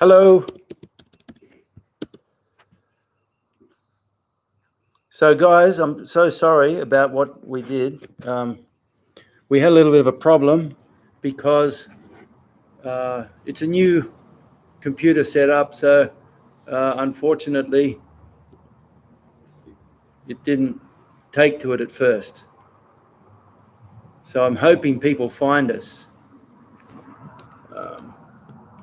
Hello. So guys, I'm so sorry about what we did. We had a little bit of a problem because it's a new computer setup, so unfortunately it didn't take to it at first. So I'm hoping people find us.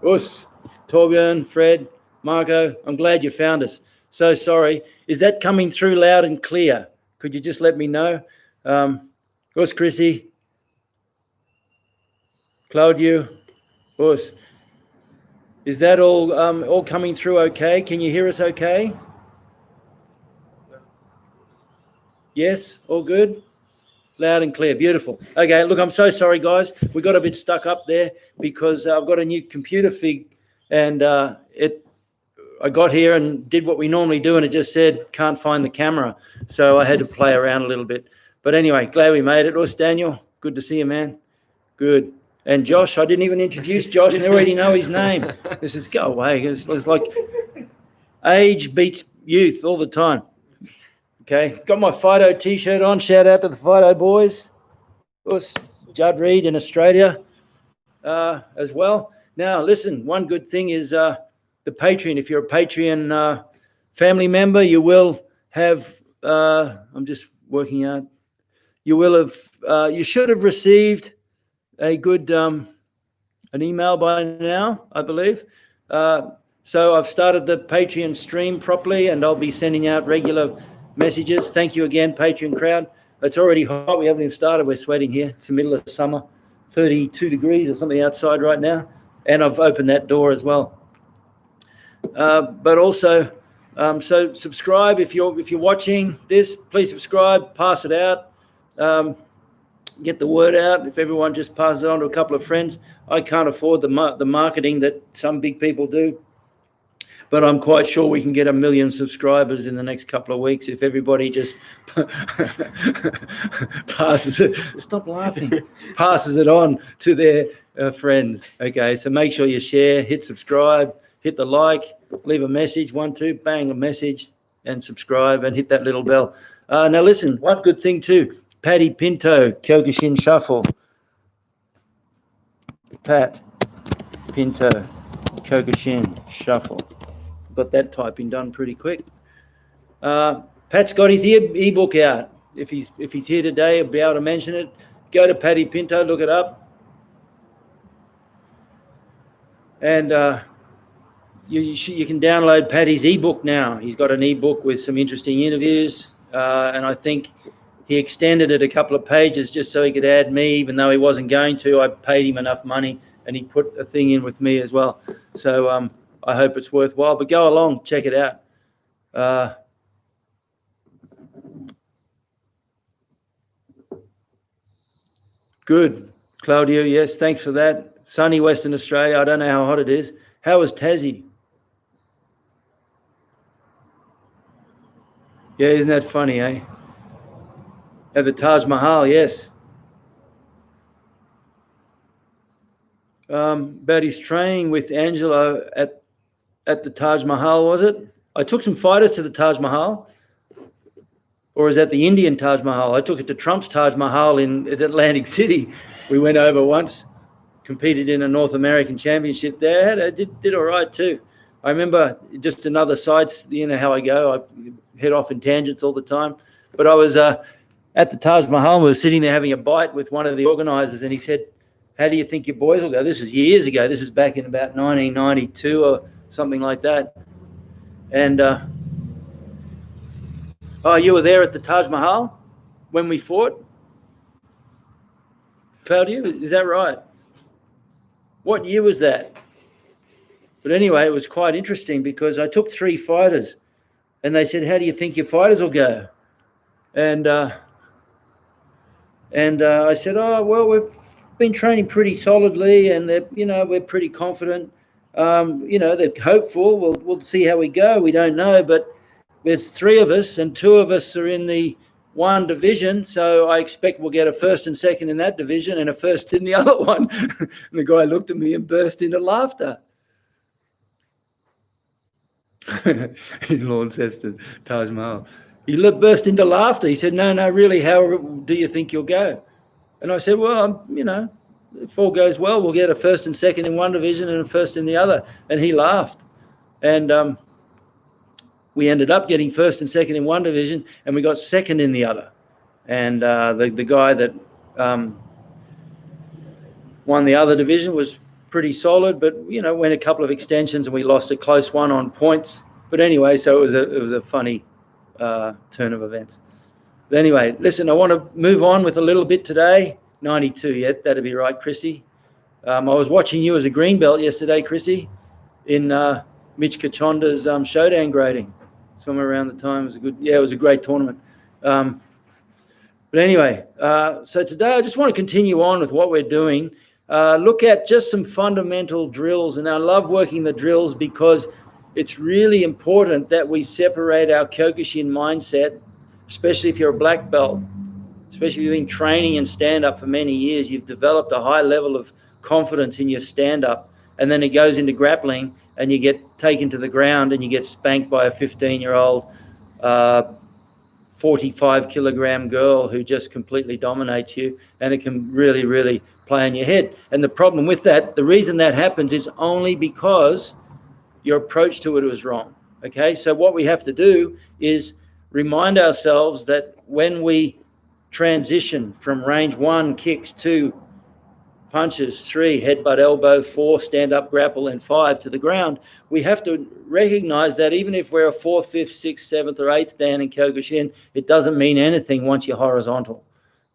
Us, Torbjörn, Fred, Marco, I'm glad you found us. So sorry. Is that coming through loud and clear? Could you just let me know? Us, Chrissy, Claudio, us. Is that all coming through okay? Can you hear us okay? Yes, all good? Loud and clear, beautiful. Okay, look, I'm so sorry, guys. We got a bit stuck up there because I've got a new computer fig, and I got here and did what we normally do, and it just said can't find the camera, so I had to play around a little bit. But anyway, glad we made it. Us, Daniel, good to see you, man. Good. And Josh, I didn't even introduce Josh, and they already know his name. This is go away. It's like age beats youth all the time. Okay, got my Fido T-shirt on. Shout out to the Fido boys. Us, Judd Reed in Australia as well. Now, listen, one good thing is the Patreon. If you're a Patreon family member, you will have, I'm just working out, you should have received a good, an email by now, I believe. So I've started the Patreon stream properly, and I'll be sending out regular messages. Thank you again, Patreon crowd. It's already hot. We haven't even started. We're sweating here. It's the middle of summer, 32 degrees or something outside right now. And I've opened that door as well. But also, so subscribe if you're watching this. Please subscribe. Pass it out. Get the word out. If everyone just passes it on to a couple of friends, I can't afford the marketing that some big people do. But I'm quite sure we can get 1 million subscribers in the next couple of weeks if everybody just passes it. Stop laughing. Passes it on to their friends. Okay, so make sure you share, hit subscribe, hit the like, leave a message, 1, 2, bang, a message, and subscribe, and hit that little bell. Now listen, one good thing too. Paddy Pinto, Kyokushin Shuffle. Pat Pinto, Kyokushin Shuffle. Got that typing done pretty quick. Pat's got his ebook out. If he's here today, he'll be able to mention it. Go to Paddy Pinto, look it up, and you can download Paddy's ebook now. He's got an ebook with some interesting interviews, and I think he extended it a couple of pages just so he could add me, even though he wasn't going to. I paid him enough money, and he put a thing in with me as well. So I hope it's worthwhile. But go along, check it out. Good. Claudio, yes, thanks for that. Sunny Western Australia. I don't know how hot it is. How was Tassie? Yeah, isn't that funny, eh? At the Taj Mahal, yes. About his training with Angelo at the Taj Mahal, was it? I took some fighters to the Taj Mahal. Or is that the Indian Taj Mahal? I took it to Trump's Taj Mahal at Atlantic City. We went over once, competed in a North American championship there. I did all right too. I remember just another side, you know how I go. I head off in tangents all the time. But I was at the Taj Mahal. We were sitting there having a bite with one of the organizers, and he said, how do you think your boys will go? This was years ago. This is back in about 1992 or something like that. And, oh, you were there at the Taj Mahal when we fought? Claudio, is that right? What year was that? But anyway, it was quite interesting because I took 3 fighters, and they said, how do you think your fighters will go? And I said, oh, well, we've been training pretty solidly, and we're pretty confident. They're hopeful. We'll see how we go. We don't know, but there's 3 of us, and 2 of us are in the 1 division, so I expect we'll get a 1st and 2nd in that division and a 1st in the other one. And the guy looked at me and burst into laughter. in Launceston, Taj Mahal. He burst into laughter. He said, no, really, how do you think you'll go? And I said, well, if all goes well, we'll get a first and second in one division and a first in the other. And he laughed. And we ended up getting first and second in one division, and we got second in the other. And the guy that won the other division was pretty solid, but went a couple of extensions and we lost a close one on points. But anyway, so it was a funny turn of events. But anyway, listen, I want to move on with a little bit today. 92 yet, that'd be right, Chrissy. I was watching you as a green belt yesterday, Chrissy, in Mitch Kachonda's showdown grading. Somewhere around the time. It was a great tournament. But anyway, so today I just want to continue on with what we're doing. Look at just some fundamental drills. And I love working the drills because it's really important that we separate our Kyokushin mindset, especially if you're a black belt, especially if you've been training in stand-up for many years. You've developed a high level of confidence in your stand-up. And then it goes into grappling and you get taken to the ground and you get spanked by a 15-year-old 45-kilogram girl who just completely dominates you, and it can really, really play in your head. And the problem with that, the reason that happens is only because your approach to it was wrong. Okay, so what we have to do is remind ourselves that when we transition from range 1 kicks, 2 punches, 3 headbutt, elbow, 4 stand-up grapple, and 5 to the ground, we have to recognize that even if we're a 4th, 5th, 6th, 7th, or 8th dan in Kyokushin, it doesn't mean anything once you're horizontal.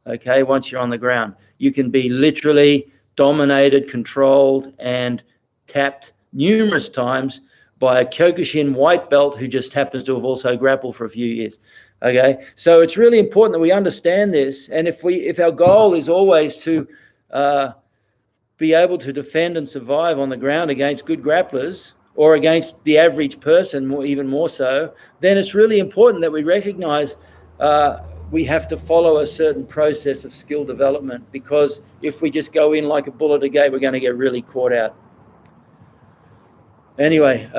Okay, once you're on the ground, you can be literally dominated, controlled, and tapped numerous times by a Kyokushin white belt who just happens to have also grappled for a few years. Okay, so it's really important that we understand this, and if our goal is always to be able to defend and survive on the ground against good grapplers or against the average person, even more so, then it's really important that we recognize we have to follow a certain process of skill development, because if we just go in like a bull at a gate, we're going to get really caught out. Anyway,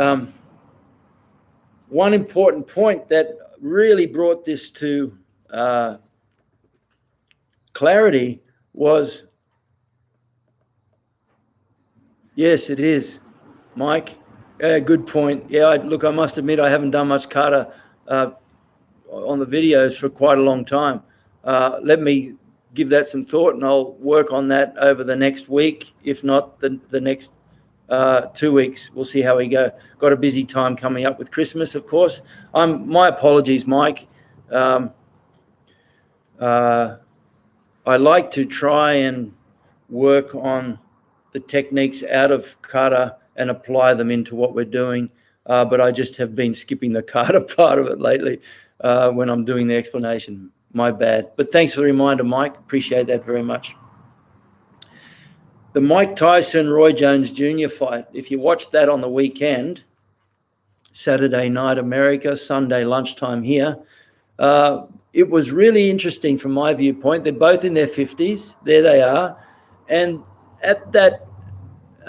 one important point that really brought this to clarity was, yes, it is, Mike. Good point. Yeah, look, I must admit I haven't done much kata on the videos for quite a long time. Let me give that some thought, and I'll work on that over the next week, if not the next 2 weeks. We'll see how we go. Got a busy time coming up with Christmas, of course. My apologies, Mike. I like to try and work on the techniques out of kata and apply them into what we're doing. But I just have been skipping the kata part of it lately when I'm doing the explanation. My bad. But thanks for the reminder, Mike. Appreciate that very much. The Mike Tyson, Roy Jones Jr. fight, if you watched that on the weekend, Saturday night America, Sunday lunchtime here, it was really interesting from my viewpoint. They're both in their 50s. There they are. And at that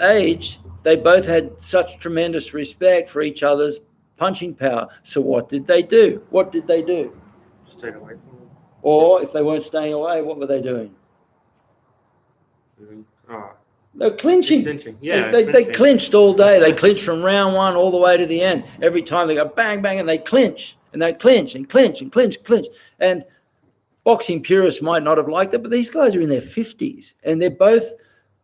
age, they both had such tremendous respect for each other's punching power. So what did they do? Stayed away from them. Or if they weren't staying away, what were they doing? They're clinching. Yeah, they clinched all day. They clinched from round 1 all the way to the end. Every time they go bang, bang, and they clinch. And they clinch and clinch and clinch. And boxing purists might not have liked it, but these guys are in their 50s. And they're both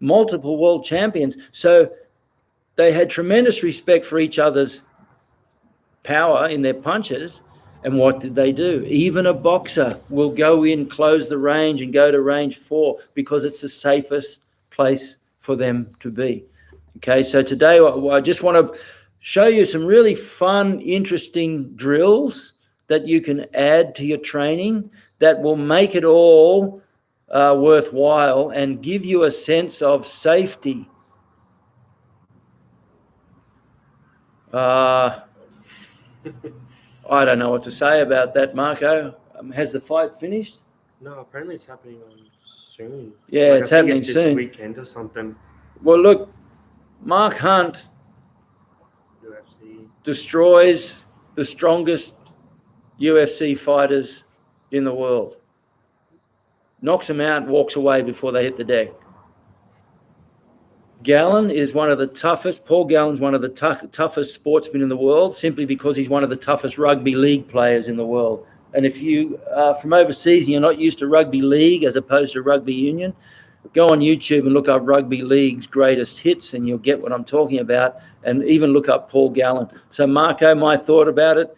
multiple world champions. So they had tremendous respect for each other's power in their punches. And what did they do? Even a boxer will go in, close the range, and go to range 4 because it's the safest place for them to be. Okay, so today I just want to show you some really fun, interesting drills that you can add to your training that will make it all worthwhile and give you a sense of safety. I don't know what to say about that, Marco. Has the fight finished? No, apparently it's happening soon. Yeah, it's happening soon. This weekend or something. Well, look, Mark Hunt UFC. destroys the strongest UFC fighters in the world. Knocks them out and walks away before they hit the deck. Paul Gallen's one of the toughest sportsmen in the world, simply because he's one of the toughest rugby league players in the world. And if you are from overseas and you're not used to rugby league as opposed to rugby union, go on YouTube and look up rugby league's greatest hits and you'll get what I'm talking about, and even look up Paul Gallen. So Marco, my thought about it,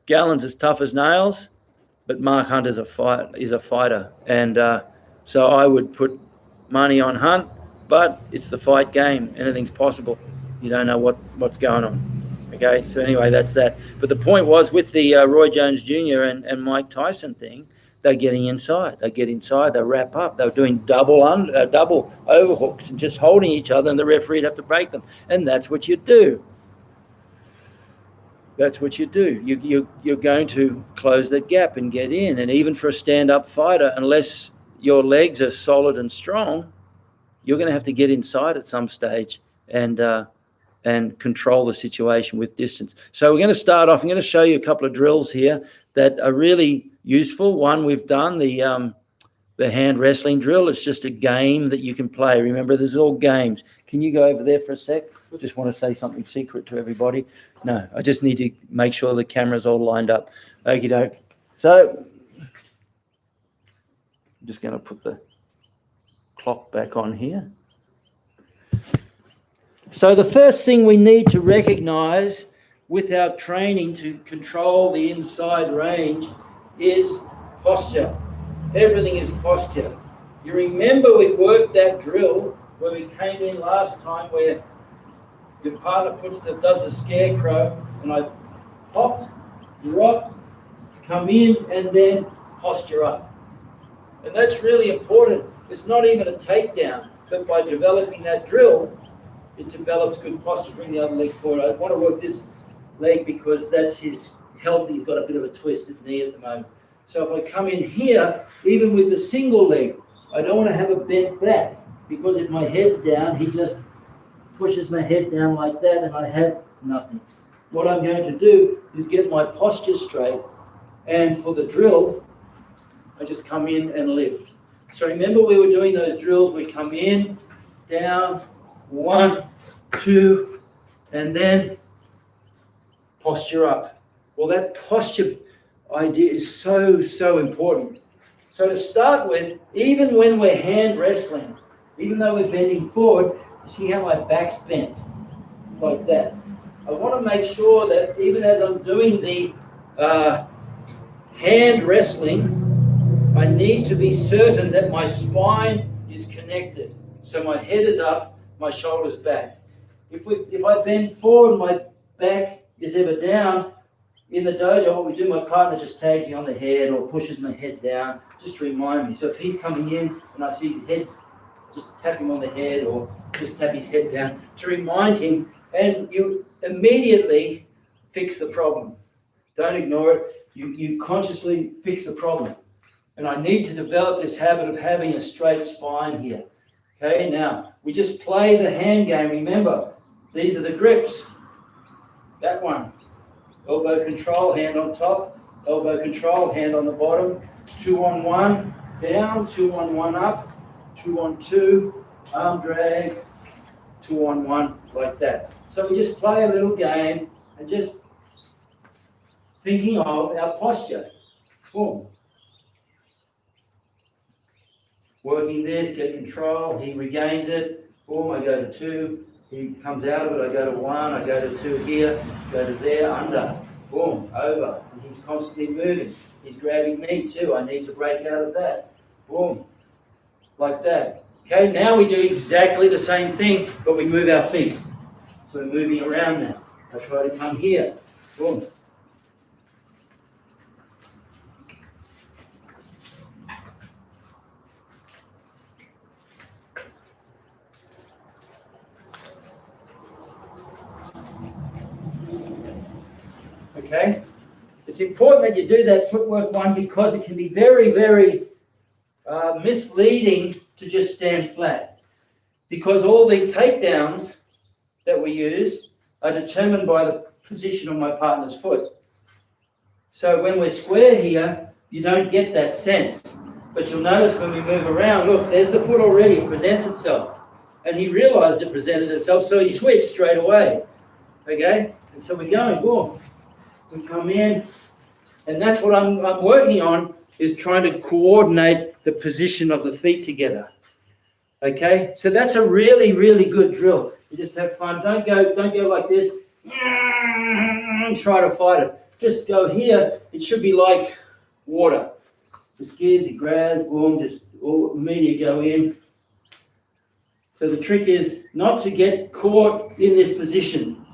Gallen's as tough as nails, but Mark Hunt is a fighter. And so I would put money on Hunt, but it's the fight game. Anything's possible. You don't know what's going on. Okay, so anyway, that's that. But the point was with the Roy Jones Jr. and Mike Tyson thing, they're getting inside. They get inside, they wrap up. They're doing double overhooks and just holding each other, and the referee'd have to break them. And that's what you do. That's what you do. You're going to close that gap and get in. And even for a stand-up fighter, unless your legs are solid and strong, you're going to have to get inside at some stage and control the situation with distance. So we're going to start off. I'm going to show you a couple of drills here that are really useful. One, we've done the hand wrestling drill. It's just a game that you can play. Remember, this is all games. Can you go over there for a sec? I just want to say something secret to everybody. No, I just need to make sure the camera's all lined up. Okie doke. So I'm just going to put the clock back on here. So the first thing we need to recognize with our training to control the inside range is posture. Everything is posture. You remember we worked that drill where we came in last time, where your partner does a scarecrow, and I popped, dropped, come in, and then posture up. And that's really important. It's not even a takedown, but by developing that drill, it develops good posture. Bring the other leg forward. I want to work this leg because that's his healthy. He's got a bit of a twisted knee at the moment. So if I come in here, even with the single leg, I don't want to have a bent back, because if my head's down, he just pushes my head down like that and I have nothing. What I'm going to do is get my posture straight, and for the drill, I just come in and lift. So remember, we were doing those drills. We come in, down, 1, 2, and then posture up. Well, that posture idea is so important. So to start with, even when we're hand wrestling, even though we're bending forward, you see how my back's bent like that. I want to make sure that even as I'm doing the hand wrestling, I need to be certain that my spine is connected. So my head is up, my shoulders back. If I bend forward, my back is ever down. In the dojo, what we do, my partner just tags me on the head or pushes my head down, just to remind me. So if he's coming in and I see his head's, just tap him on the head or just tap his head down to remind him, and you immediately fix the problem. Don't ignore it. You consciously fix the problem. And I need to develop this habit of having a straight spine here. Okay, now we just play the hand game. Remember, these are the grips. That one. Elbow control, hand on top. Elbow control, hand on the bottom. 2 on 1, down. 2 on 1, up. 2 on 2, arm drag. 2 on 1, like that. So we just play a little game and just thinking of our posture. Boom. Working this, get control. He regains it. Boom, I go to 2. He comes out of it, I go to 1, I go to 2 here, go to there, under, boom, over. And he's constantly moving. He's grabbing me too. I need to break out of that. Boom, like that. Okay, now we do exactly the same thing, but we move our feet. So we're moving around now. I try to come here. Boom. Okay, it's important that you do that footwork one, because it can be very, very misleading to just stand flat. Because all the takedowns that we use are determined by the position of my partner's foot. So when we're square here, you don't get that sense. But you'll notice when we move around, look, there's the foot already, it presents itself. And he realized it presented itself, so he switched straight away. Okay? And so we're going, boom. We come in, and that's what I'm working on, is trying to coordinate the position of the feet together. Okay? So that's a really, really good drill. You just have fun. Don't go like this and try to fight it. Just go here. It should be like water. Just gives, you grab, boom, just immediately go in. So the trick is not to get caught in this position.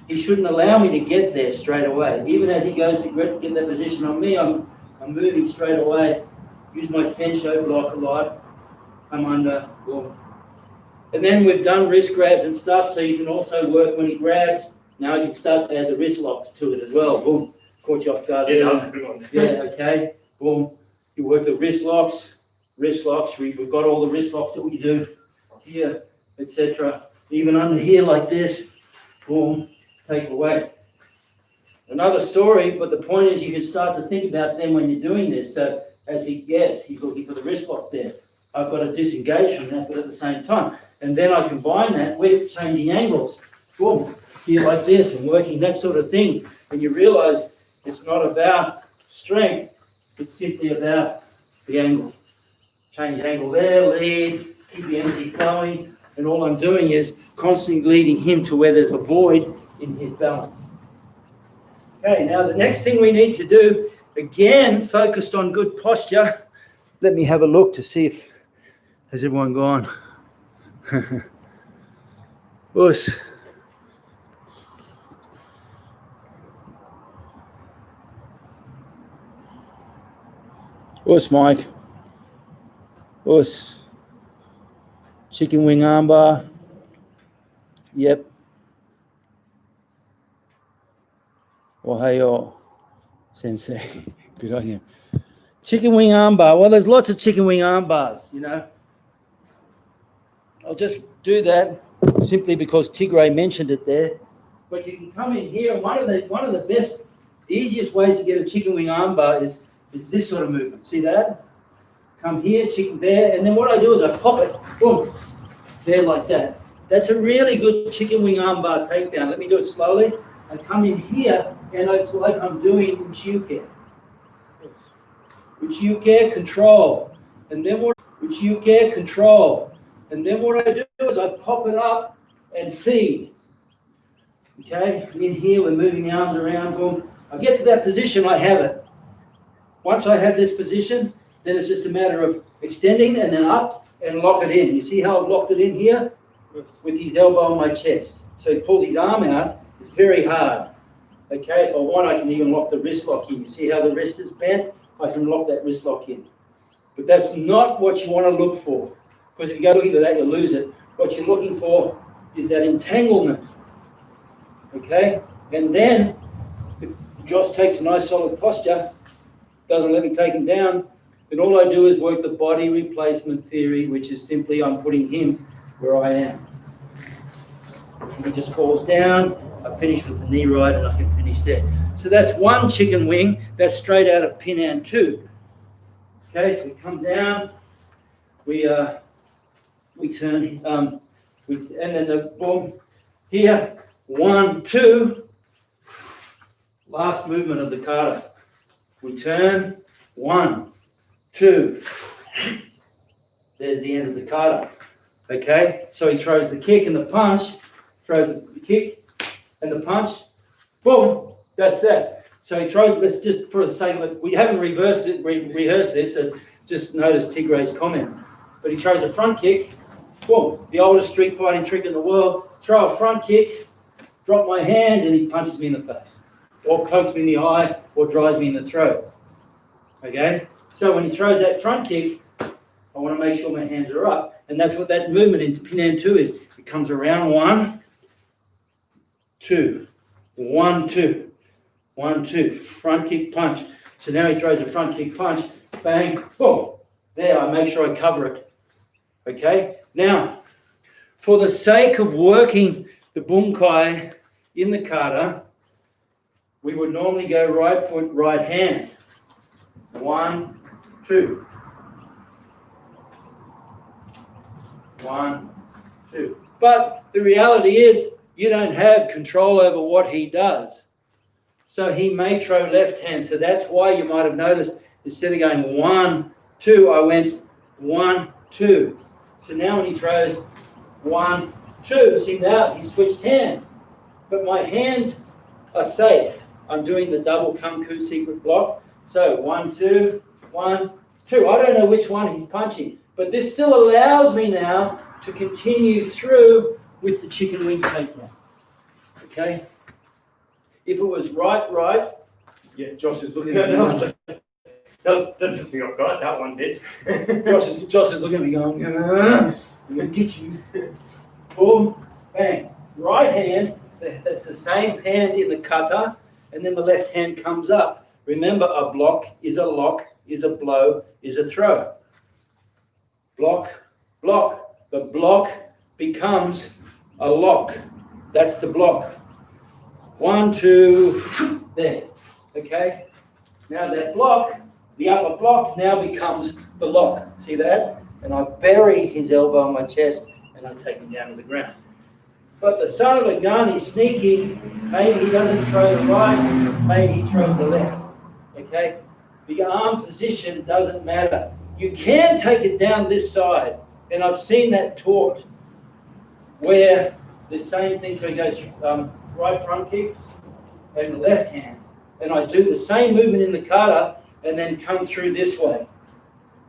He shouldn't allow me to get there straight away. Even as he goes to get that position on me, I'm moving straight away. Use my tencho block a lot. Come under, boom. And then we've done wrist grabs and stuff, so you can also work when he grabs. Now you can start to add the wrist locks to it as well. Boom. Caught you off guard. Yeah, that was a good one. Yeah, okay. Boom. You work the wrist locks. We've got all the wrist locks that we do here, etc. Even under here like this. Boom. Take away. Another story, but the point is you can start to think about them when you're doing this. So as he's looking for the wrist lock there. I've got to disengage from that, but at the same time. And then I combine that with changing angles. Boom. Here like this and working that sort of thing. And you realize it's not about strength. It's simply about the angle. Change angle there, lead, keep the energy flowing. And all I'm doing is constantly leading him to where there's a void in his balance. Okay, now the next thing we need to do, again, focused on good posture. Let me have a look to see if, has everyone gone? Us. Us, Mike. Us. Chicken wing armbar. Yep. Ohio, Sensei. Good on you. Chicken wing armbar. Well, there's lots of chicken wing armbars, you know. I'll just do that simply because Tigray mentioned it there. But you can come in here. One of the best, easiest ways to get a chicken wing armbar is this sort of movement. See that? Come here, chicken there, and then what I do is I pop it, boom, there like that. That's a really good chicken wing armbar takedown. Let me do it slowly. I come in here, and it's like I'm doing Uchiuke. Uchiuke, control. And then what? Uchiuke, control. And then what I do is I pop it up and feed. Okay, in here, we're moving the arms around, boom. I get to that position, I have it. Once I have this position, then it's just a matter of extending and then up and lock it in. You see how I've locked it in here? With his elbow on my chest. So he pulls his arm out. It's very hard. Okay, if I want, I can even lock the wrist lock in. You see how the wrist is bent? I can lock that wrist lock in. But that's not what you want to look for. Because if you go looking for that, you'll lose it. What you're looking for is that entanglement. Okay? And then, if Josh takes a nice solid posture, doesn't let me take him down, then all I do is work the body replacement theory, which is simply I'm putting him where I am. He just falls down, I finish with the knee right, and I can finish there. So that's one chicken wing, that's straight out of Pinan 2. Okay, so we come down, we turn, and then the boom, here, 1, 2, last movement of the kata. We turn, 1, 2, there's the end of the kata. Okay, so he throws the kick and the punch, throws the kick and the punch, boom, that's that. So he throws, let's just, for the sake of it, we haven't rehearsed this, so just notice Tigray's comment. But he throws a front kick, boom, the oldest street fighting trick in the world, throw a front kick, drop my hands, and he punches me in the face, or pokes me in the eye, or drives me in the throat. Okay, so when he throws that front kick, I want to make sure my hands are up. And that's what that movement into Pinan 2 is. It comes around 1, 2, 1, 2, 1, 2, front kick punch. So now he throws a front kick punch, bang, boom. There, I make sure I cover it. Okay? Now, for the sake of working the bunkai in the kata, we would normally go right foot, right hand. 1, 2. 1, 2. But the reality is, you don't have control over what he does. So he may throw left hand. So that's why you might have noticed, instead of going 1, 2, I went 1, 2. So now when he throws 1, 2, see now he switched hands. But my hands are safe. I'm doing the double kung fu secret block. So 1, 2, 1, 2. I don't know which one he's punching. But this still allows me now to continue through with the chicken wing takedown. Okay? If it was right, Yeah, Josh is looking at me. That took me off guard, that one did. Josh is looking at me going, I'm going to get you. Boom, bang. Right hand, that's the same hand in the kata, and then the left hand comes up. Remember, a block is a lock, is a blow, is a throw. Block, block. The block becomes a lock. That's the block. 1, 2, there. Okay? Now that block, the upper block now becomes the lock. See that? And I bury his elbow on my chest and I take him down to the ground. But the son of a gun is sneaky. Maybe he doesn't throw the right, maybe he throws the left. Okay? The arm position doesn't matter. You can take it down this side, and I've seen that taught where the same thing, so he goes right front kick and left hand. And I do the same movement in the kata and then come through this way.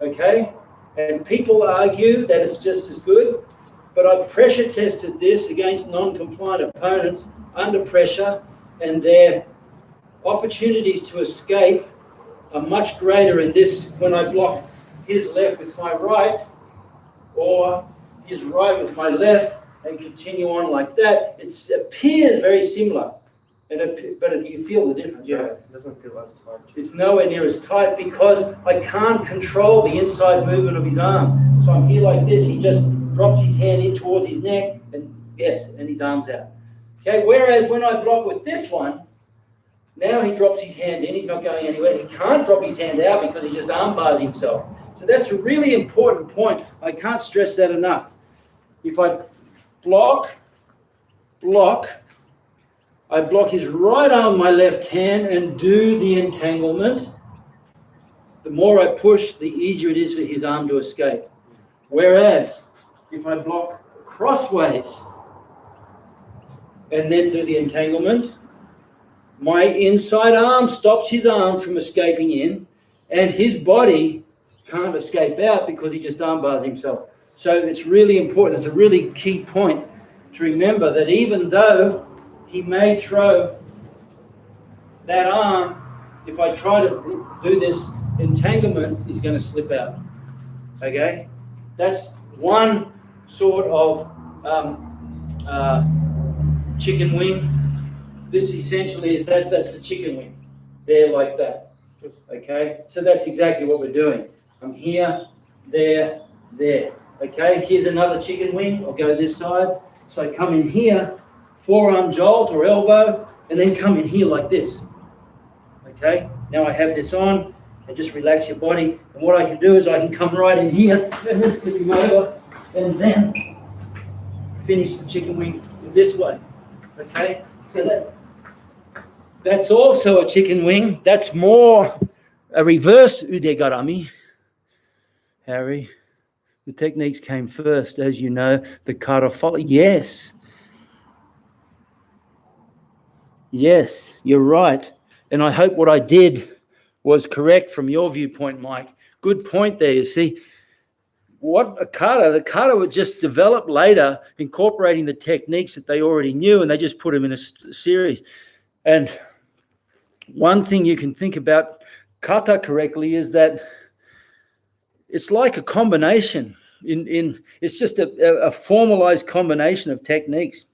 Okay? And people argue that it's just as good, but I've pressure tested this against non-compliant opponents under pressure, and their opportunities to escape are much greater in this when I block his left with my right or his right with my left and continue on like that. It appears very similar, but you feel the difference. Yeah, right? it doesn't feel as tight. It's nowhere near as tight because I can't control the inside movement of his arm. So I'm here like this, he just drops his hand in towards his neck, and yes, and his arm's out. Okay, whereas when I block with this one, now he drops his hand in, he's not going anywhere. He can't drop his hand out because he just arm bars himself. So that's a really important point. I can't stress that enough. If I block, I block his right arm, my left hand, and do the entanglement. The more I push, the easier it is for his arm to escape. Whereas, if I block crossways and then do the entanglement, my inside arm stops his arm from escaping in, and his body can't escape out because he just arm bars himself. So it's really important. It's a really key point to remember that even though he may throw that arm, if I try to do this entanglement, he's going to slip out. Okay? That's one sort of chicken wing. This essentially is that's the chicken wing. There like that. Okay? So that's exactly what we're doing. I'm here, there, there. Okay? Here's another chicken wing. I'll go this side. So I come in here, forearm jolt or elbow, and then come in here like this. Okay? Now I have this on, and just relax your body. And what I can do is I can come right in here, and then flip him over, and then finish the chicken wing this way. Okay? So that's also a chicken wing. That's more a reverse udegarami. Harry, the techniques came first, as you know. The kata follow. Yes. Yes, you're right. And I hope what I did was correct from your viewpoint, Mike. Good point there, you see. What the kata would just develop later, incorporating the techniques that they already knew, and they just put them in a series. And one thing you can think about kata correctly is that it's like a combination. It's just a formalized combination of techniques.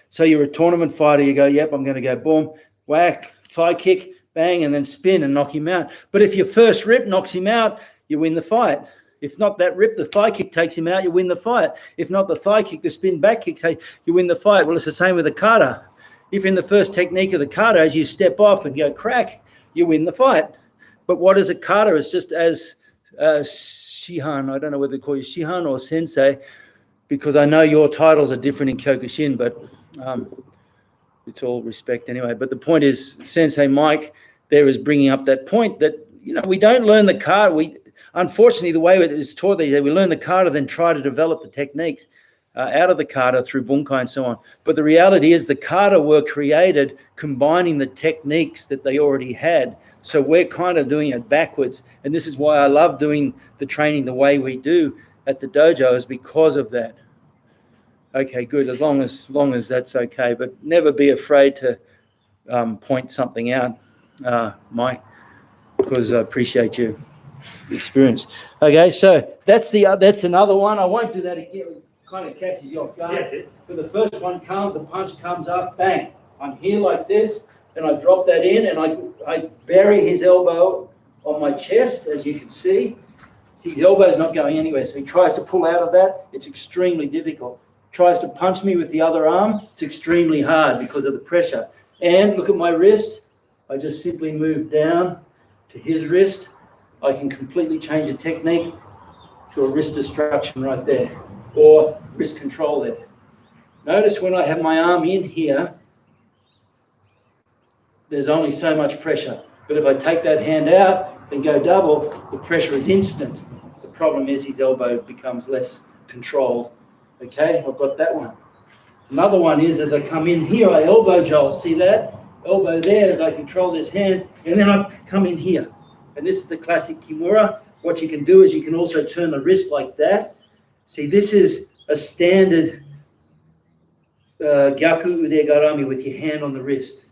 So you're a tournament fighter, you go, yep, I'm going to go boom, whack, thigh kick, bang, and then spin and knock him out. But if your first rip knocks him out, you win the fight. If not that rip, the thigh kick takes him out, you win the fight. If not the thigh kick, the spin back kick, you win the fight. Well, it's the same with the kata. if in the first technique of the kata, as you step off and go crack, you win the fight. But what is a kata? It's just as Shihan, I don't know whether to call you Shihan or Sensei, because I know your titles are different in Kyokushin, but it's all respect anyway. But the point is, Sensei Mike there is bringing up that point that, we don't learn the kata. Unfortunately, the way it is taught these days, we learn the kata, then try to develop the techniques out of the kata through bunkai and so on. But the reality is the kata were created combining the techniques that they already had. So we're kind of doing it backwards. And this is why I love doing the training the way we do at the dojo, is because of that. Okay, good. As long as that's okay. But never be afraid to point something out, Mike, because I appreciate your experience. Okay, so that's another one. I won't do that again. It kind of catches you off guard. Yeah. But the first one comes, the punch comes up, bang. I'm here like this, and I drop that in, and I bury his elbow on my chest, as you can see. See, his elbow's not going anywhere, so he tries to pull out of that. It's extremely difficult. Tries to punch me with the other arm. It's extremely hard because of the pressure. And look at my wrist. I just simply move down to his wrist. I can completely change the technique to a wrist destruction right there, or wrist control there. Notice when I have my arm in here, there's only so much pressure. But if I take that hand out and go double, the pressure is instant. The problem is his elbow becomes less controlled. Okay, I've got that one. Another one is, as I come in here, I elbow jolt. See that? Elbow there as I control this hand, and then I come in here. And this is the classic Kimura. What you can do is you can also turn the wrist like that. See, this is a standard Gyaku Ude Garami with your hand on the wrist.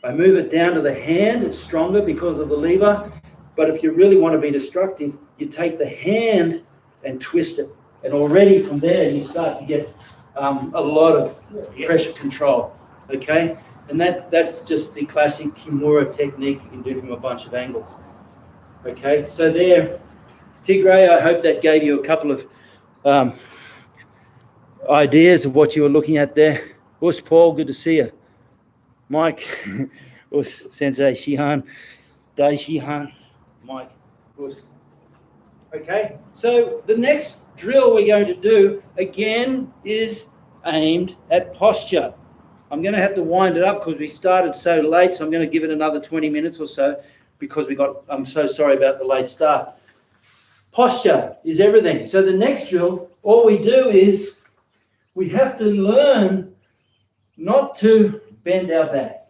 I move it down to the hand. It's stronger because of the lever. But if you really want to be destructive, you take the hand and twist it. And already from there, you start to get a lot of pressure control. Okay? And that's just the classic Kimura technique you can do from a bunch of angles. Okay, so there, Tigray, I hope that gave you a couple of ideas of what you were looking at there. Us, Paul, good to see you. Mike, us, Sensei Shihan, Dai Shihan, Mike, us. Okay, so the next drill we're going to do, again, is aimed at posture. I'm going to have to wind it up because we started so late, so I'm going to give it another 20 minutes or so because I'm so sorry about the late start. Posture is everything. So the next drill, all we do is we have to learn not to bend our back.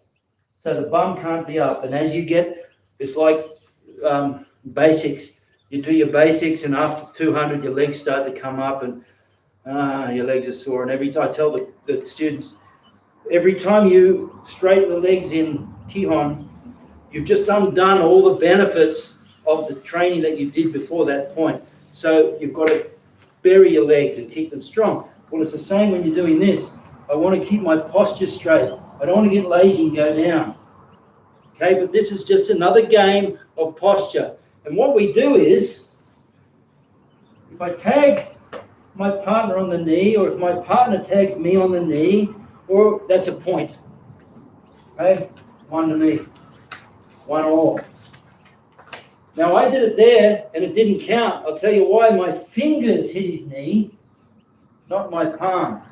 So the bum can't be up. And as you get, it's like basics. You do your basics, and after 200, your legs start to come up, and your legs are sore. And I tell the students, every time you straighten the legs in Kihon, you've just undone all the benefits of the training that you did before that point. So you've got to bury your legs and keep them strong. Well, it's the same when you're doing this. I want to keep my posture straight. I don't want to get lazy and go down. Okay, but this is just another game of posture. And what we do is, if I tag my partner on the knee, or if my partner tags me on the knee, or that's a point. Okay, one to me, 1 all. Now I did it there and it didn't count. I'll tell you why. My fingers hit his knee, not my palm.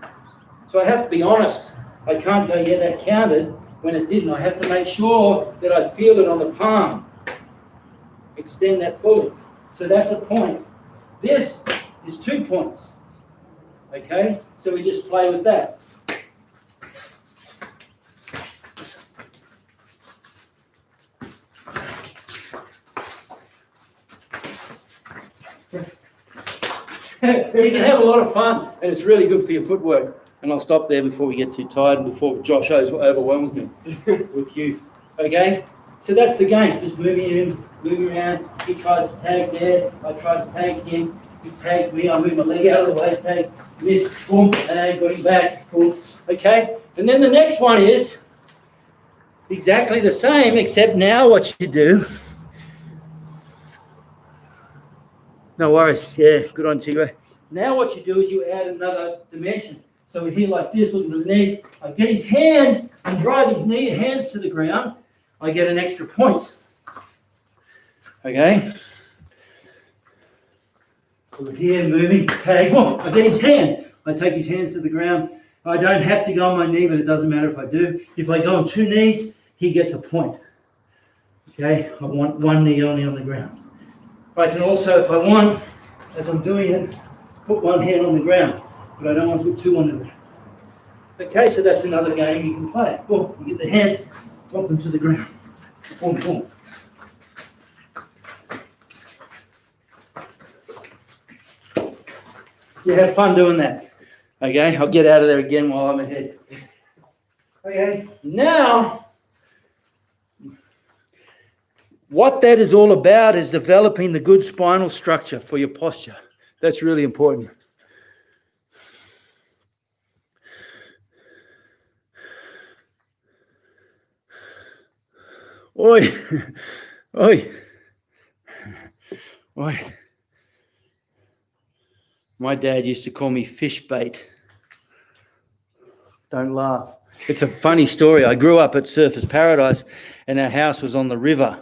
So I have to be honest. I can't go, yeah, that counted, when it didn't. I have to make sure that I feel it on the palm. Extend that fully. So that's a point. This is 2 points. Okay? So we just play with that. You can have a lot of fun, and it's really good for your footwork. And I'll stop there before we get too tired and before Josh overwhelms me with you. Okay? So that's the game. Just moving him, moving around. He tries to tag there. I try to tag him. He tags me. I move my leg out of the way, tag, miss, boom, and I got him back. Boom. Okay? And then the next one is exactly the same, except now what you do. No worries. Yeah, good on Tigray. Now what you do is you add another dimension. So we're here like this, looking at the knees. I get his hands and drive his hands to the ground. I get an extra point. Okay? So we're here, moving, tag. Whoa, I get his hand. I take his hands to the ground. I don't have to go on my knee, but it doesn't matter if I do. If I go on 2 knees, he gets a point. Okay? I want 1 knee only on the ground. I can also, if I want, as I'm doing it, put 1 hand on the ground, but I don't want to put 2 on the ground. Okay, so that's another game you can play. Boom, you get the hands, drop them to the ground. Boom, boom. You have fun doing that. Okay, I'll get out of there again while I'm ahead. Okay, now, what that is all about is developing the good spinal structure for your posture. That's really important. Oi, oi, oi. My dad used to call me fish bait. Don't laugh. It's a funny story. I grew up at Surfers Paradise and our house was on the river.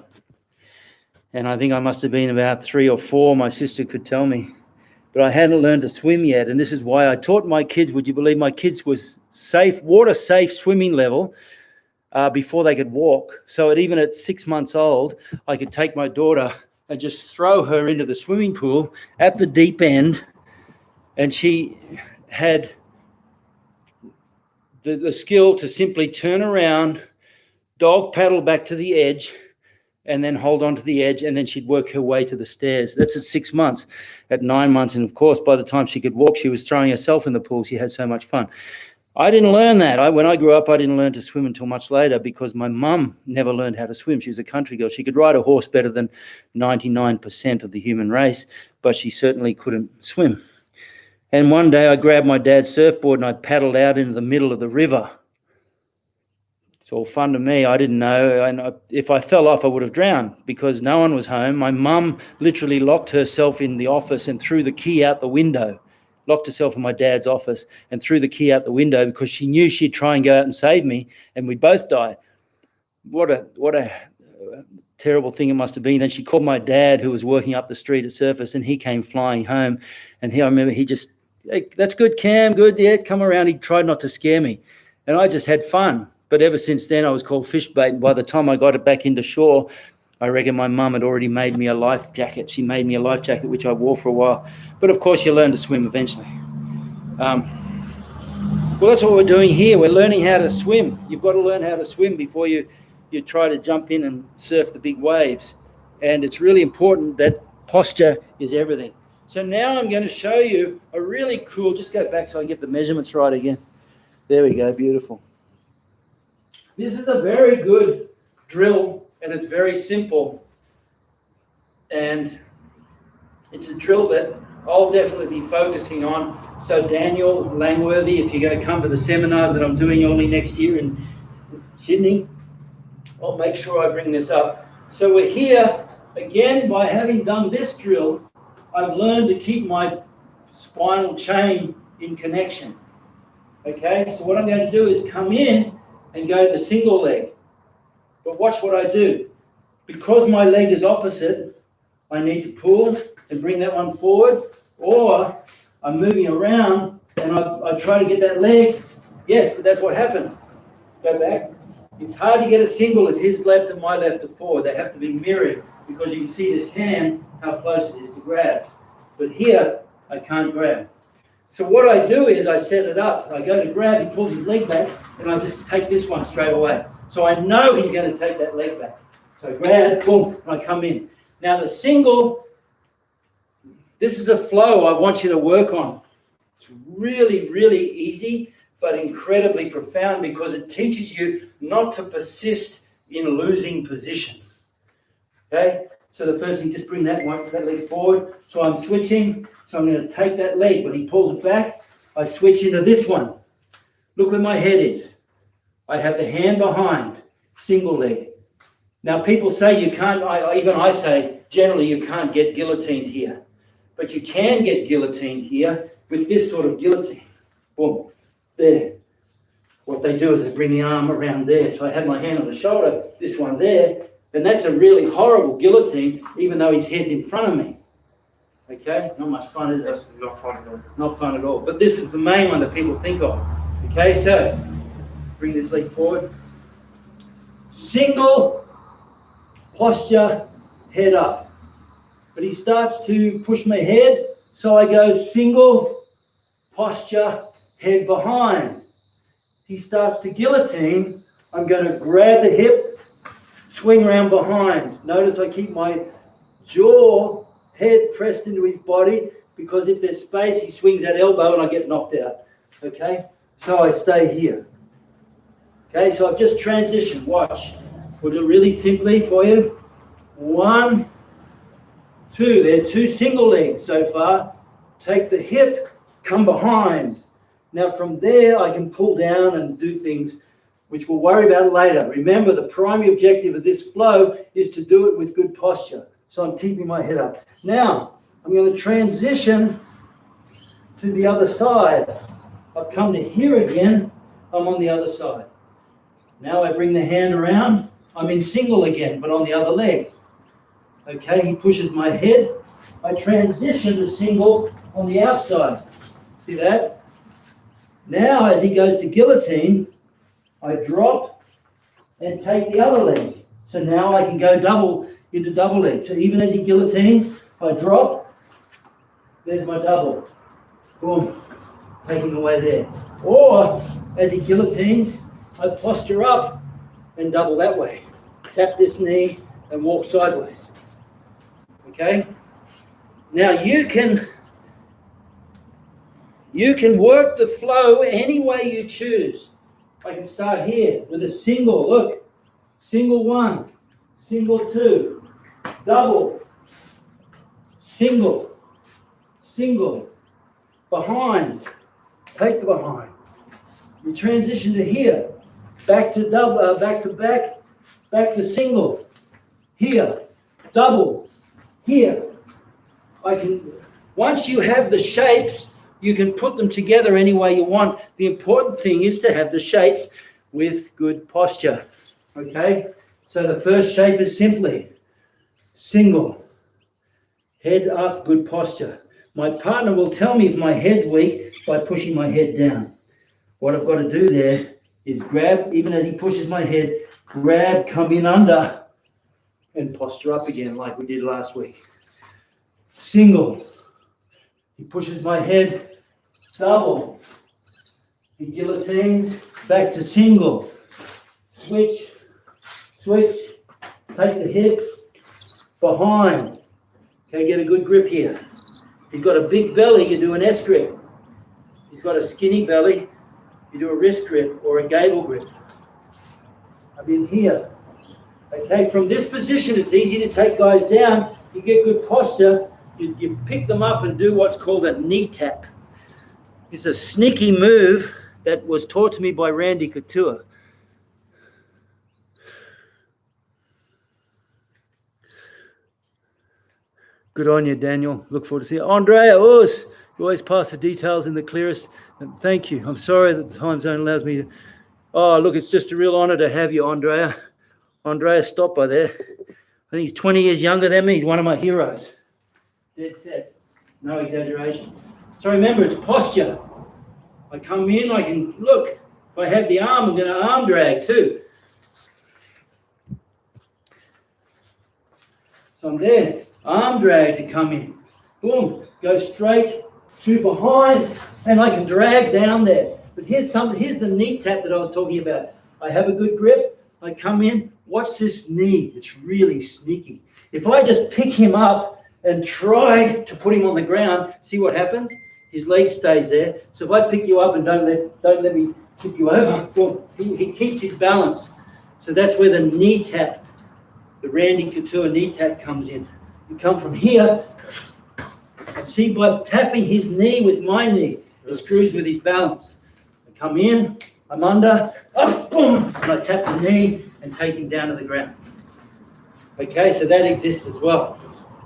And I think I must have been about 3 or 4, my sister could tell me. But I hadn't learned to swim yet. And this is why I taught my kids, would you believe my kids was safe, water safe swimming level before they could walk. So even at 6 months old, I could take my daughter and just throw her into the swimming pool at the deep end. And she had the skill to simply turn around, dog paddle back to the edge, and then hold on to the edge, and then she'd work her way to the stairs. That's at 6 months. At 9 months, and of course, by the time she could walk, she was throwing herself in the pool. She had so much fun. I didn't learn that. When I grew up, I didn't learn to swim until much later because my mum never learned how to swim. She was a country girl. She could ride a horse better than 99% of the human race, but she certainly couldn't swim. And one day I grabbed my dad's surfboard and I paddled out into the middle of the river. It's all fun to me. I didn't know. And if I fell off, I would have drowned because no one was home. My mum literally locked herself in the office and threw the key out the window, locked herself in my dad's office and threw the key out the window because she knew she'd try and go out and save me and we'd both die. What a terrible thing it must have been. Then she called my dad who was working up the street at Surface and he came flying home. And I remember he just, hey, that's good, Cam, good, yeah, come around. He tried not to scare me. And I just had fun. But ever since then, I was called fish bait. And by the time I got it back into shore, I reckon my mum had already made me a life jacket. She made me a life jacket, which I wore for a while. But of course, you learn to swim eventually. Well, that's what we're doing here. We're learning how to swim. You've got to learn how to swim before you try to jump in and surf the big waves. And it's really important that posture is everything. So now I'm going to show you a really cool, just go back so I get the measurements right again. There we go, beautiful. This is a very good drill and it's very simple. And it's a drill that I'll definitely be focusing on. So Daniel Langworthy, if you're going to come to the seminars that I'm doing early next year in Sydney, I'll make sure I bring this up. So we're here, again, by having done this drill, I've learned to keep my spinal chain in connection. Okay, so what I'm going to do is come in and go the single leg. But watch what I do. Because my leg is opposite, I need to pull and bring that one forward, or I'm moving around and I try to get that leg. Yes, but that's what happens. Go back. It's hard to get a single if his left and my left are forward. They have to be mirrored because you can see this hand, how close it is to grab. But here, I can't grab. So what I do is I set it up. I go to grab, he pulls his leg back, and I just take this one straight away. So I know he's going to take that leg back. So I grab, boom, and I come in. Now the single, this is a flow I want you to work on. It's really, really easy, but incredibly profound because it teaches you not to persist in losing positions. Okay? So the first thing, just bring that leg forward. So I'm switching. So I'm going to take that leg. When he pulls it back, I switch into this one. Look where my head is. I have the hand behind, single leg. Now people say you can't, even I say, generally you can't get guillotined here. But you can get guillotined here with this sort of guillotine. Boom. there. What they do is they bring the arm around there. So I have my hand on the shoulder, this one there, and that's a really horrible guillotine, even though his head's in front of me. Okay, not much fun, is it? That's not fun at all. Not fun at all. But this is the main one that people think of. Okay, so bring this leg forward. Single posture, head up. But he starts to push my head, so I go single posture, head behind. He starts to guillotine. I'm going to grab the hip, swing around behind. Notice I keep my jaw, head pressed into his body, because if there's space, he swings that elbow and I get knocked out. Okay? So I stay here. Okay, so I've just transitioned. Watch. We'll do it really simply for you. 1, 2. There are 2 single legs so far. Take the hip, come behind. Now from there, I can pull down and do things which we'll worry about later. Remember, the primary objective of this flow is to do it with good posture. So I'm keeping my head up. Now, I'm going to transition to the other side. I've come to here again. I'm on the other side. Now I bring the hand around. I'm in single again, but on the other leg. Okay, he pushes my head. I transition to single on the outside. See that? Now, as he goes to guillotine, I drop and take the other leg. So now I can go double into double leg. So even as he guillotines, I drop. There's my double. Boom. Taking away there. Or, as he guillotines, I posture up and double that way. Tap this knee and walk sideways. Okay? Now you can work the flow any way you choose. I can start here with a single, look. Single 1, single 2, double, single, single, behind, take the behind. We transition to here, back to double, back to single, here, double, here. Once you have the shapes, you can put them together any way you want. The important thing is to have the shapes with good posture. Okay? So the first shape is simply single, head up, good posture. My partner will tell me if my head's weak by pushing my head down. What I've got to do there is grab, even as he pushes my head, grab, come in under, and posture up again like we did last week. Single. He pushes my head, double. He guillotines, back to single. Switch, switch, take the hip, behind. Okay, get a good grip here. If he's got a big belly, you do an S grip. If he's got a skinny belly, you do a wrist grip or a gable grip. I'm in here. Okay, from this position, it's easy to take guys down. You get good posture. You pick them up and do what's called a knee tap. It's a sneaky move that was taught to me by Randy Couture. Good on you, Daniel. Look forward to seeing you. Andrea, you always pass the details in the clearest. And thank you. I'm sorry that the time zone allows me to... Oh, look, it's just a real honor to have you, Andrea. Andrea Stopper there. I think he's 20 years younger than me. He's one of my heroes. Dead set. No exaggeration. So remember, it's posture. I come in, I can, look, if I have the arm, I'm going to arm drag too. So I'm there. Arm drag to come in. Boom. Go straight to behind, and I can drag down there. But here's the knee tap that I was talking about. I have a good grip. I come in. Watch this knee. It's really sneaky. If I just pick him up and try to put him on the ground, see what happens? His leg stays there. So if I pick you up and don't let me tip you over, well, he keeps his balance. So that's where the knee tap, the Randy Couture knee tap comes in. You come from here, and see, by tapping his knee with my knee, it screws with his balance. I come in, I'm under, up, boom, and I tap the knee and take him down to the ground. Okay, so that exists as well.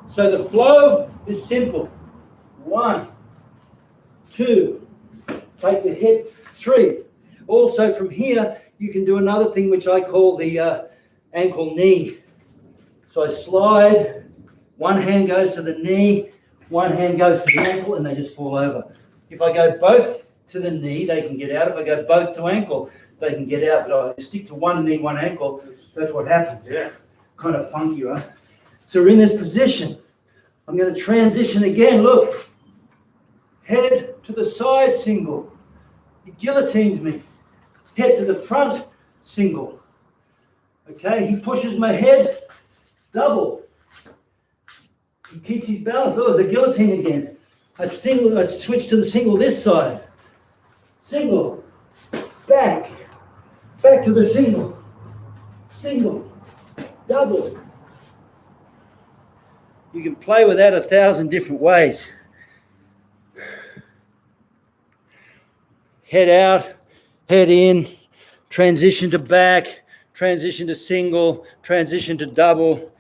So the flow is simple. 1, 2, take the hip, 3. Also from here, you can do another thing which I call the ankle knee. So I slide, one hand goes to the knee, one hand goes to the ankle, and they just fall over. If I go both to the knee, they can get out. If I go both to ankle, they can get out. But I stick to one knee, one ankle, that's what happens. Yeah. Kind of funky, right? So we're in this position. I'm going to transition again. Look. Head to the side, single. He guillotines me. Head to the front, single. Okay, he pushes my head, double. He keeps his balance. Oh, there's a guillotine again. I switch to the single this side. Single. Back. Back to the single. Single. Double. You can play with that 1,000 different ways. Head out, head in, transition to back, transition to single, transition to double,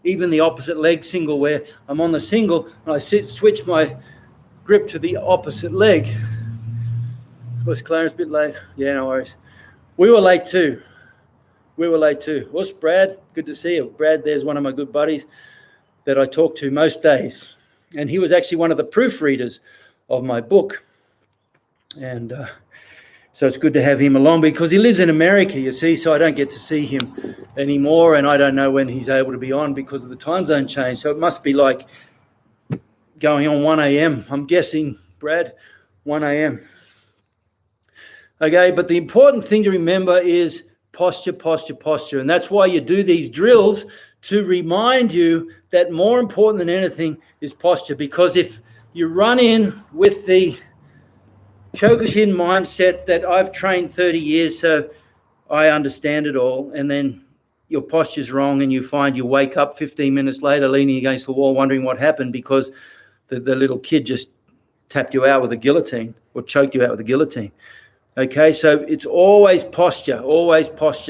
even the opposite leg single where I'm on the single and I switch my grip to the opposite leg. Was Clarence a bit late? Yeah, no worries. We were late too. What's Brad? Good to see you. Brad, there's one of my good buddies that I talk to most days. And he was actually one of the proofreaders of my book. And so it's good to have him along because he lives in America, you see, so I don't get to see him anymore, and I don't know when he's able to be on because of the time zone change. So it must be like going on 1 a.m. I'm guessing, Brad, 1 a.m. Okay, but the important thing to remember is posture, posture, posture. And that's why you do these drills, to remind you that more important than anything is posture. Because if you run in with the Kyokushin mindset that I've trained 30 years, so I understand it all, and then your posture's wrong and you find you wake up 15 minutes later leaning against the wall wondering what happened because the little kid just tapped you out with a guillotine or choked you out with a guillotine. Okay, so it's always posture,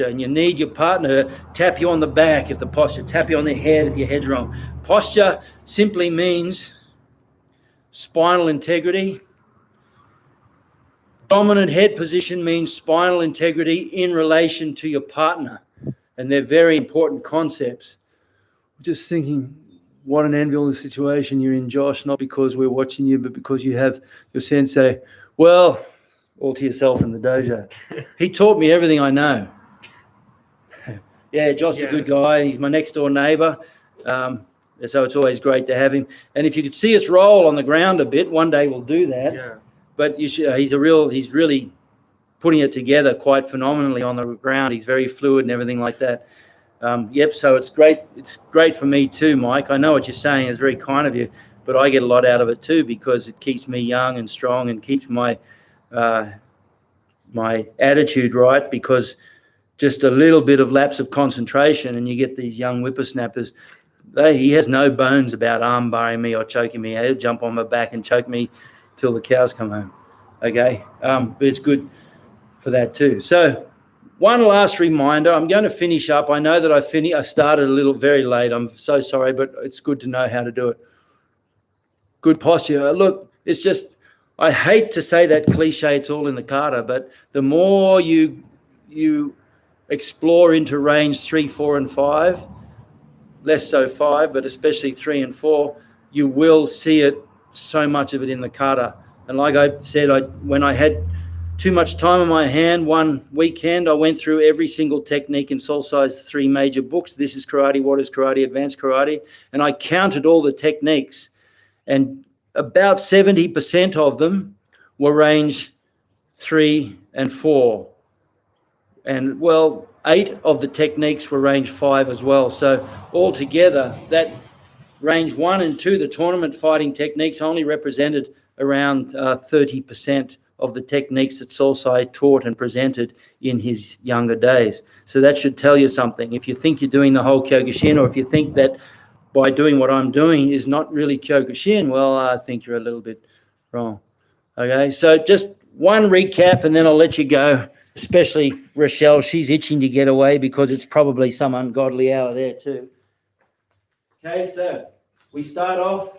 and you need your partner to tap you on the back if the posture, tap you on the head if your head's wrong. Posture simply means spinal integrity. Dominant head position means spinal integrity in relation to your partner, and they're very important concepts. Just thinking, what an enviable situation you're in, Josh, not because we're watching you, but because you have your sensei, well, all to yourself in the dojo. He taught me everything I know. Yeah, Josh's a good guy. He's my next door neighbor. So it's always great to have him. And if you could see us roll on the ground a bit, one day we'll do that. Yeah. But you should, he's really putting it together quite phenomenally on the ground. He's very fluid and everything like that. So it's great. It's great for me too, Mike. I know what you're saying. It's very kind of you, but I get a lot out of it too because it keeps me young and strong and keeps my attitude right, because just a little bit of lapse of concentration and you get these young whippersnappers. He has no bones about armbarring me or choking me. He'll jump on my back and choke me till the cows come home. Okay, but it's good for that too. So one last reminder, I'm going to finish up. I know that I started a little very late. I'm so sorry, but it's good to know how to do it. Good posture. Look, it's just, I hate to say that cliche, it's all in the kata, but the more you explore into range 3, 4, and 5, less so 5, but especially 3 and 4, you will see it, so much of it in the kata. And like I said, when I had too much time on my hand one weekend, I went through every single technique in Soul Size 3 major books. This is Karate, What is Karate, Advanced Karate. And I counted all the techniques. And about 70% of them were range 3 and 4. And, well, 8 of the techniques were range 5 as well. So altogether, that range 1 and 2, the tournament fighting techniques, only represented around 30% of the techniques that Solsai taught and presented in his younger days. So that should tell you something. If you think you're doing the whole Kyokushin, or if you think that by doing what I'm doing is not really Kyokushin, well, I think you're a little bit wrong. Okay, so just one recap and then I'll let you go, especially Rochelle. She's itching to get away because it's probably some ungodly hour there too. Okay, so we start off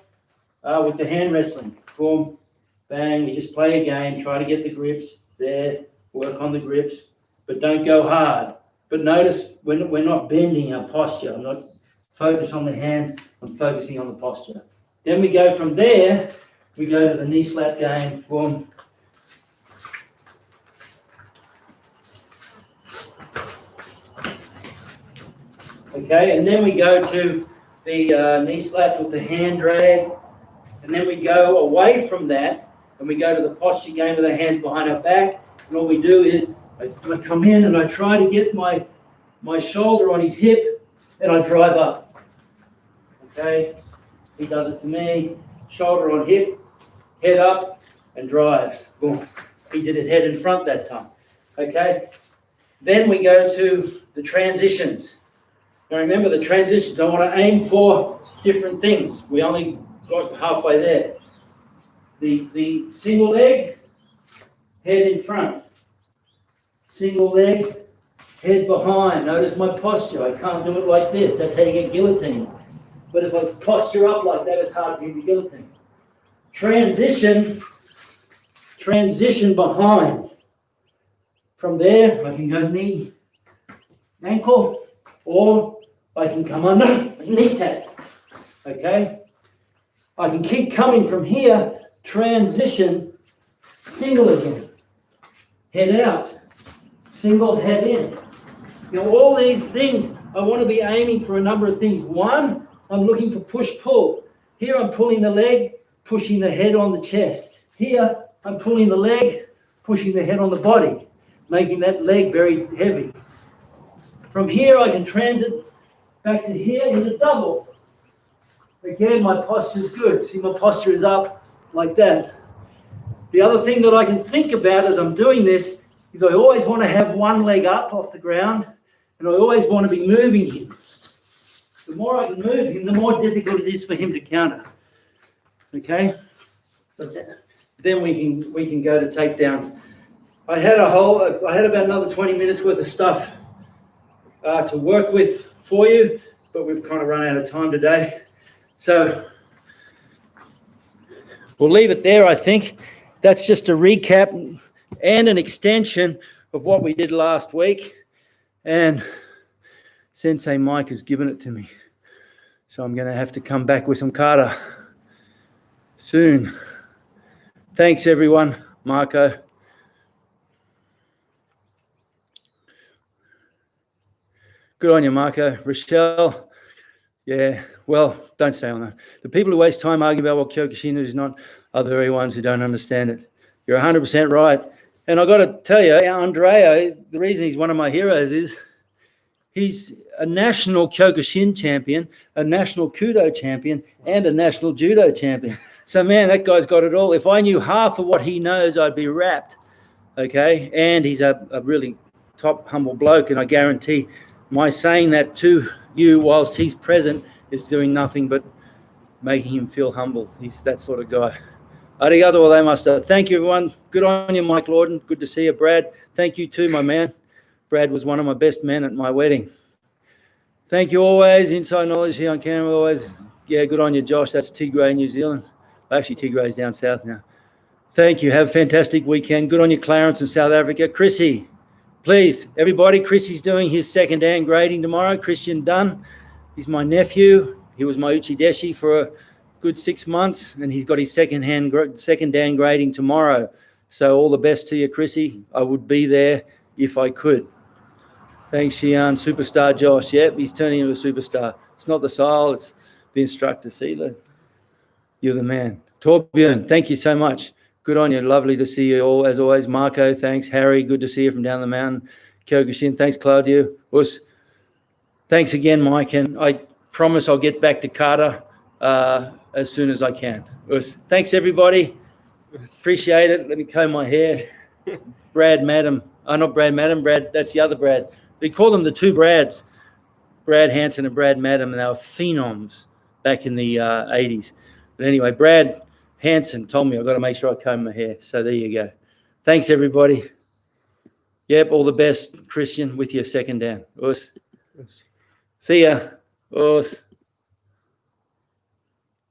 with the hand wrestling form. bang. We just play a game, try to get the grips there, work on the grips, but don't go hard. But notice we're not bending our posture. I'm not focused on the hands, I'm focusing on the posture. Then we go from there, we go to the knee slap game, boom. Okay, and then we go to the knee slap with the hand drag, and then we go away from that, and we go to the posture game with the hands behind our back, and all we do is I come in and I try to get my shoulder on his hip, and I drive up. Okay, he does it to me, shoulder on hip, head up, and drives. Boom. He did it head in front that time. Okay, then we go to the transitions. Now remember the transitions, I want to aim for different things. We only got halfway there. The single leg, head in front. Single leg, head behind. Notice my posture. I can't do it like this. That's how you get guillotined. But if I posture up like that, it's hard for you to guillotine. Transition behind. From there, I can go knee, ankle, or I can come under, knee tap. Okay? I can keep coming from here, transition, single again. Head out, single, head in. Now all these things, I want to be aiming for a number of things. One, I'm looking for push-pull. Here I'm pulling the leg, pushing the head on the chest. Here I'm pulling the leg, pushing the head on the body, making that leg very heavy. From here I can transit back to here in a double. Again, my posture is good. See, my posture is up like that. The other thing that I can think about as I'm doing this is I always want to have one leg up off the ground, and I always want to be moving him. The more I can move him, the more difficult it is for him to counter. Okay? But then we can go to takedowns. I had about another 20 minutes worth of stuff to work with for you, but we've kind of run out of time today. So we'll leave it there, I think. That's just a recap and an extension of what we did last week. And Sensei Mike has given it to me. So I'm going to have to come back with some kata soon. Thanks, everyone. Marco. Good on you, Marco. Rochelle. Yeah, well, don't stay on that. The people who waste time arguing about what Kyokushin is not are the very ones who don't understand it. You're 100% right. And I've got to tell you, Andrea, the reason he's one of my heroes is he's a national Kyokushin champion, a national Kudo champion, and a national Judo champion. So, man, that guy's got it all. If I knew half of what he knows, I'd be wrapped, okay? And he's a really top, humble bloke, and I guarantee my saying that to you whilst he's present is doing nothing but making him feel humble. He's that sort of guy. Arigato gozaimashita. Thank you, everyone. Good on you, Mike Lorden. Good to see you, Brad. Thank you too, my man. Brad was one of my best men at my wedding. Thank you always. Inside knowledge here on camera always. Yeah, good on you, Josh. That's Tigray, New Zealand. Actually, Tigray's down south now. Thank you. Have a fantastic weekend. Good on you, Clarence from South Africa. Chrissy, please, everybody, Chrissy's doing his second dan grading tomorrow. Christian Dunn. He's my nephew. He was my Uchideshi for a good 6 months, and he's got his second dan grading tomorrow. So all the best to you, Chrissy. I would be there if I could. Thanks, Shihan. Superstar Josh. Yep, he's turning into a superstar. It's not the style, it's the instructor. See, look. You're the man. Torbjörn, thank you so much. Good on you. Lovely to see you all, as always. Marco, thanks. Harry, good to see you from down the mountain. Kyokushin, thanks, Claudio. Us. Thanks again, Mike. And I promise I'll get back to kata as soon as I can. Us. Thanks, everybody. Appreciate it. Let me comb my hair. Brad, Madam. Oh, not Brad, Madam. Brad, that's the other Brad. We call them the two Brads. Brad Hansen and Brad Madam, and they were phenoms back in the 80s. But anyway, Brad Hansen told me I've got to make sure I comb my hair. So there you go. Thanks, everybody. Yep, all the best, Christian, with your second dan. Us. See ya. Us.